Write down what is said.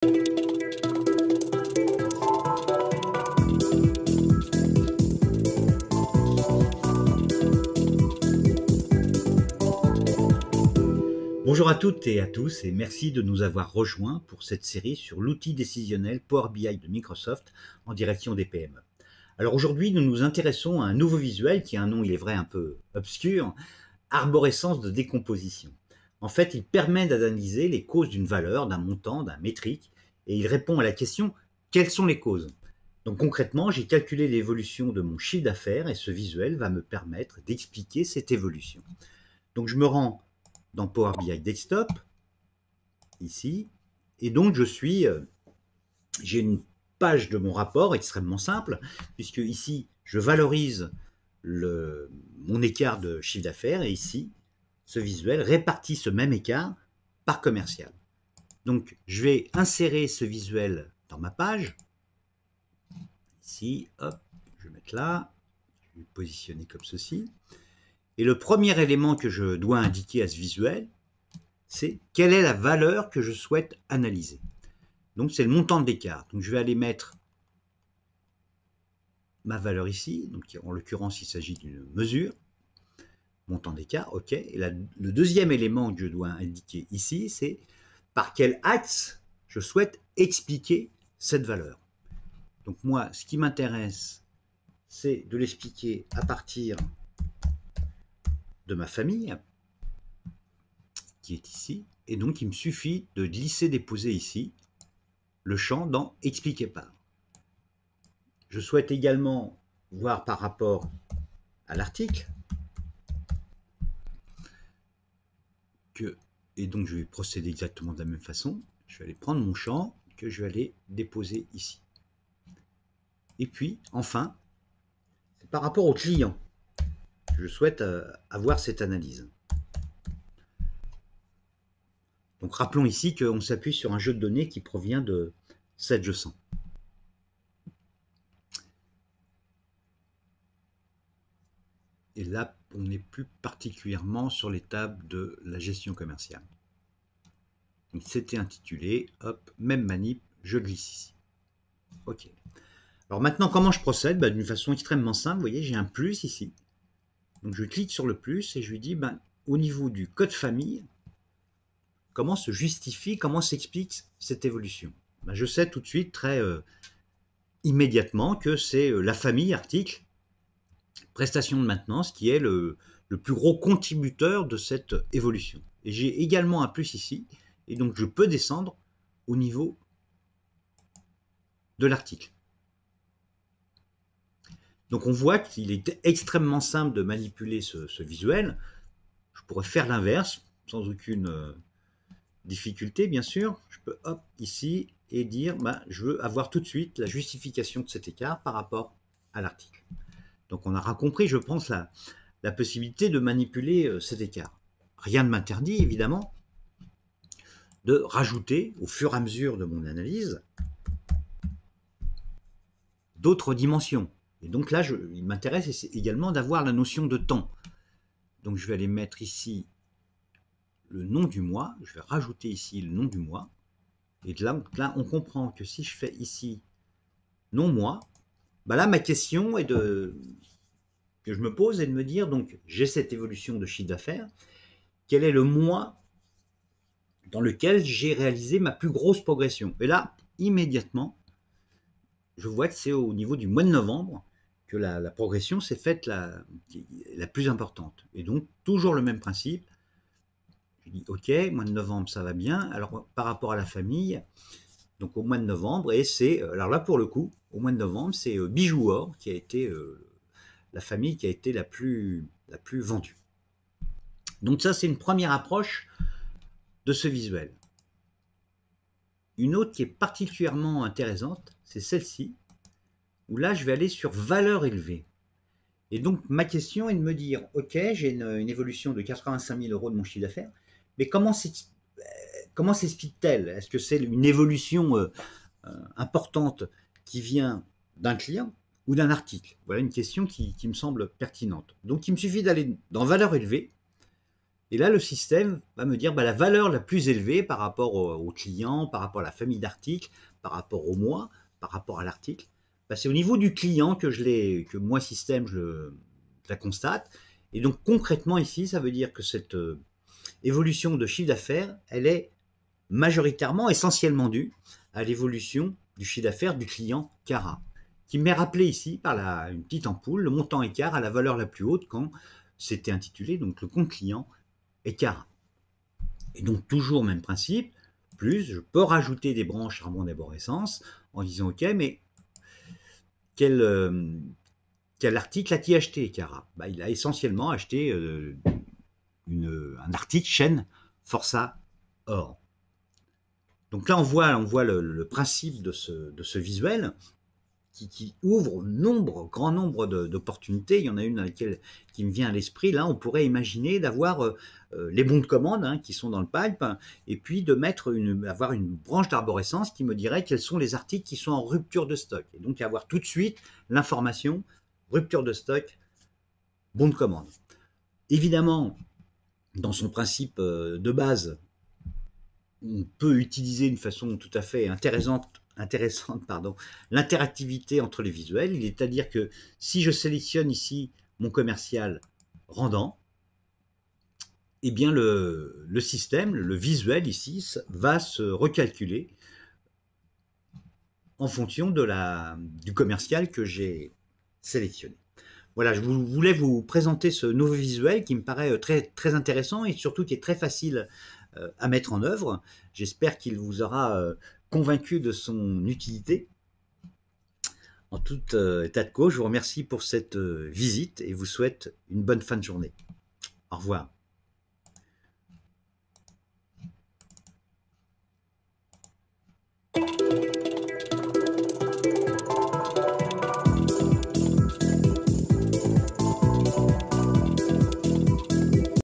Bonjour à toutes et à tous et merci de nous avoir rejoints pour cette série sur l'outil décisionnel Power BI de Microsoft en direction des PME. Alors aujourd'hui, nous nous intéressons à un nouveau visuel qui a un nom, il est vrai, un peu obscur, arborescence de décomposition. En fait, il permet d'analyser les causes d'une valeur, d'un montant, d'un métrique et il répond à la question « Quelles sont les causes ?» Donc concrètement, j'ai calculé l'évolution de mon chiffre d'affaires et ce visuel va me permettre d'expliquer cette évolution. Donc je me rends dans Power BI Desktop, ici, et donc j'ai une page de mon rapport extrêmement simple, puisque ici, je valorise mon écart de chiffre d'affaires, et ici, ce visuel répartit ce même écart par commercial. Donc, je vais insérer ce visuel dans ma page, ici, hop, je vais mettre là, je vais le positionner comme ceci, et le premier élément que je dois indiquer à ce visuel, c'est quelle est la valeur que je souhaite analyser. Donc c'est le montant de l'écart. Donc je vais aller mettre ma valeur ici, donc en l'occurrence il s'agit d'une mesure, montant d'écart, ok. Et le deuxième élément que je dois indiquer ici, c'est par quel axe je souhaite expliquer cette valeur. Donc moi, ce qui m'intéresse, c'est de l'expliquer à partir de ma famille, qui est ici, et donc il me suffit de glisser, déposer ici le champ dans expliquer par. Je souhaite également voir par rapport à l'article et donc je vais procéder exactement de la même façon. Je vais aller prendre mon champ que je vais aller déposer ici. Et puis, enfin, c'est par rapport au client que je souhaite avoir cette analyse. Donc rappelons ici qu'on s'appuie sur un jeu de données qui provient de SedgeSense. Et là, on n'est plus particulièrement sur l'étape de la gestion commerciale. Donc c'était intitulé, hop, même manip, je glisse ici. Ok. Alors maintenant, comment je procède? D'une façon extrêmement simple, vous voyez, j'ai un plus ici. Donc je clique sur le plus et je lui dis, au niveau du code famille, comment se justifie, comment s'explique cette évolution? Je sais tout de suite, très immédiatement, que c'est la famille article, prestation de maintenance, qui est le plus gros contributeur de cette évolution. Et j'ai également un plus ici, et donc je peux descendre au niveau de l'article. Donc on voit qu'il est extrêmement simple de manipuler ce visuel. Je pourrais faire l'inverse, sans aucune difficulté, bien sûr. Je peux, hop, ici, et dire, je veux avoir tout de suite la justification de cet écart par rapport à l'article. Donc on aura compris, je pense, la possibilité de manipuler cet écart. Rien ne m'interdit, évidemment, de rajouter, au fur et à mesure de mon analyse, d'autres dimensions. Et donc là, il m'intéresse également d'avoir la notion de temps. Donc je vais aller mettre ici le nom du mois, je vais rajouter ici le nom du mois, et là on comprend que si je fais ici non mois, là ma question est que je me pose est de me dire, donc j'ai cette évolution de chiffre d'affaires, quel est le mois dans lequel j'ai réalisé ma plus grosse progression? Et là, immédiatement, je vois que c'est au niveau du mois de novembre que la progression s'est faite la plus importante. Et donc, toujours le même principe. Je dis, ok, mois de novembre, ça va bien. Alors, par rapport à la famille, donc au mois de novembre, et c'est, alors là, pour le coup, au mois de novembre, c'est Bijoux Or qui a été la famille qui a été la plus vendue. Donc ça, c'est une première approche de ce visuel. Une autre qui est particulièrement intéressante, c'est celle-ci, où là, je vais aller sur valeur élevée. Et donc, ma question est de me dire, ok, j'ai une évolution de 85 000 € de mon chiffre d'affaires, mais comment s'explique-t-elle? Est-ce que c'est une évolution importante qui vient d'un client ou d'un article? Voilà une question qui me semble pertinente. Donc, il me suffit d'aller dans valeur élevée, Et là, le système va me dire bah, la valeur la plus élevée par rapport au client, par rapport à la famille d'articles, par rapport au mois, par rapport à l'article. Bah, c'est au niveau du client que moi, système, je la constate. Et donc concrètement ici, ça veut dire que cette évolution de chiffre d'affaires, elle est majoritairement, essentiellement due à l'évolution du chiffre d'affaires du client Cara, qui m'est rappelé ici par une petite ampoule, le montant écart à la valeur la plus haute quand c'était intitulé donc le compte client écart. Et donc toujours même principe, plus je peux rajouter des branches charbon d'arborescence en disant ok mais quel, quel article a-t-il acheté Cara bah, il a essentiellement acheté un article chaîne Força Or. Donc là, on voit le principe de ce visuel qui ouvre grand nombre d'opportunités. Il y en a une dans laquelle, qui me vient à l'esprit. Là, on pourrait imaginer d'avoir les bons de commande hein, qui sont dans le pipe, hein, et puis de avoir une branche d'arborescence qui me dirait quels sont les articles qui sont en rupture de stock. Et donc avoir tout de suite l'information rupture de stock, bon de commande. Évidemment, dans son principe de base, on peut utiliser d'une façon tout à fait intéressante l'interactivité entre les visuels. Il est à dire que si je sélectionne ici mon commercial rendant, eh bien le système, le visuel ici, va se recalculer en fonction du commercial que j'ai sélectionné. Voilà, je voulais vous présenter ce nouveau visuel qui me paraît très, très intéressant et surtout qui est très facile à mettre en œuvre. J'espère qu'il vous aura convaincu de son utilité. En tout état de cause, je vous remercie pour cette visite et vous souhaite une bonne fin de journée. Au revoir.